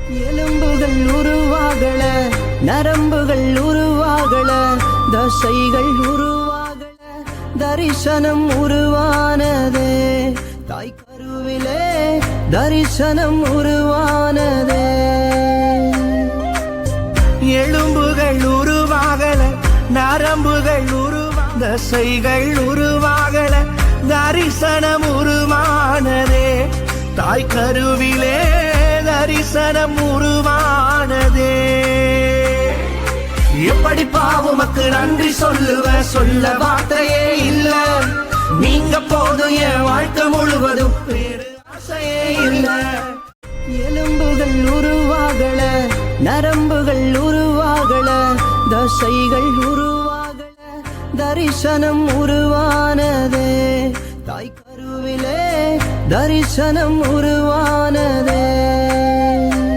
எலும்புகள் உருவாகல, நரம்புகள் உருவாகல, தசைகள் உருவாகல, தரிசனம் உருவானதே. தாய் கருவிலே தரிசனம் உருவானதே. எலும்புகள் உருவாகல, நரம்புகள் தசைகள் உருவாகல, தரிசனம் உருவானதே. தாய் கருவிலே தரிசனம் உருவானதே. எப்படி பாவுமக்கு நன்றி சொல்ல வார்த்தையே இல்ல. நீங்க போதும் என் வாழ்க்கை முழுவதும் வேறு ஆசையே இல்ல. எலும்புகள் உருவாகல, நரம்புகள் உருவாகல, தசைகள் உருவாகல, தரிசனம் உருவானதே. தாய் கருவிலே தரிசனம் உருவானதே.